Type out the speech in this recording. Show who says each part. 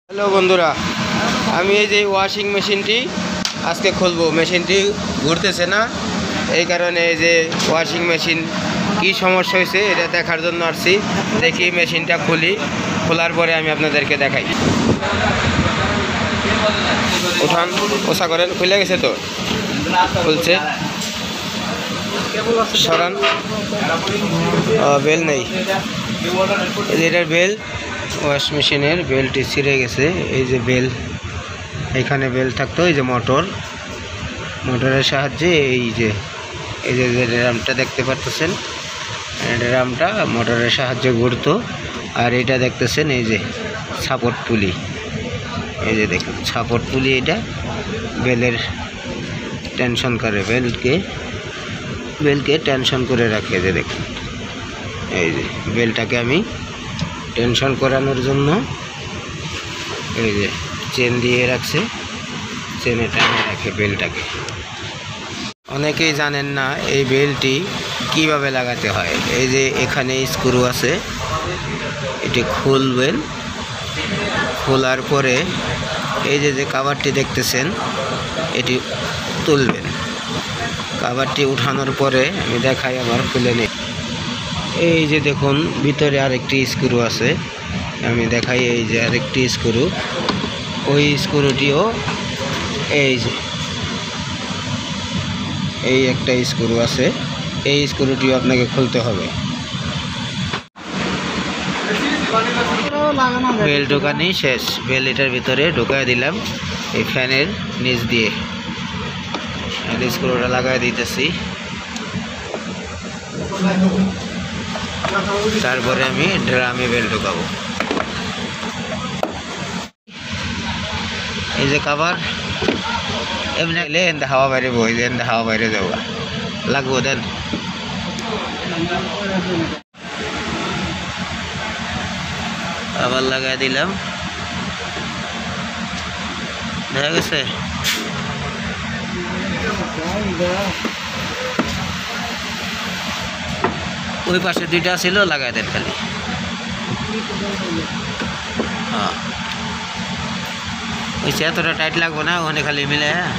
Speaker 1: Hello বন্ধুরা, আমি এই যে ওয়াশিং মেশিনটি আজকে খুলবো। মেশিনটি ঘুরতেছে না, এই কারণে এই যে ওয়াশিং মেশিন কি সমস্যা হয়েছে এটা দেখার জন্য আসছি। দেখি মেশিনটা খুলি, খোলার পরে আমি আপনাদেরকে দেখাই। উঠান, ওষা করেন। খুলে গেছে তো, খুলছে, সরান। বেল নেই, এটার বেল, ওয়াশ মেশিনের বেলটি ছিঁড়ে গেছে। এই যে বেল, এখানে বেল থাকতো, এই যে মোটরের সাহায্যে এই যে ড্রামটা দেখতে পাচ্ছেন, ড্রামটা মোটরের সাহায্যে ঘুরতো। আর এটা দেখতেছেন এই যে সাপোর্ট পুলি, এই যে দেখুন সাপোর্ট পুলি, এটা বেলের টেনশন করে, বেলকে টেনশন করে রাখে। যে দেখুন এই যে বেলটাকে আমি টেনশন করানোর জন্য এই যে চেন দিয়ে রাখছে, চেনে টানে রাখে বেলটাকে। অনেকেই জানেন না এই বেলটি কিভাবে লাগাতে হয়। এই যে এখানে স্ক্রু আছে, এটি খুলবেন, খোলার পরে এই যে কাভারটি দেখতেছেন এটি তুলবেন। কাভারটি উঠানোর পরে আমি দেখাই, আবার খুলে নেই। এই যে দেখুন ভিতরে আরেকটি স্ক্রু আছে, আমি দেখাই। এই যে আরেকটি স্ক্রু, ওই স্ক্রুটিও এই যে এই একটা স্ক্রু আছে, এই স্ক্রুটিও আপনাকে খুলতে হবে। বেল ঢোকানি শেষ, বেল এটার ভিতরে ঢোকায় দিলাম এই ফ্যানের নিচ দিয়ে। স্ক্রুটা লাগাই দিতেছি, তারপরে আমি ড্রামে বেল ঢোকাবো। এই যে কাভার এমনি এনে হাওয়া বাইরে বই, এনে হাওয়া বাইরে যাওয়া লাগবো। দেন আবার লাগাই দিলাম, দেখা গেছে। ওই পাশে দুইটা ছিল, লাগাই দেন খালি। হ্যাঁ, ওই এতটা টাইট লাগবো না, ওখানে খালি মিলে। হ্যাঁ।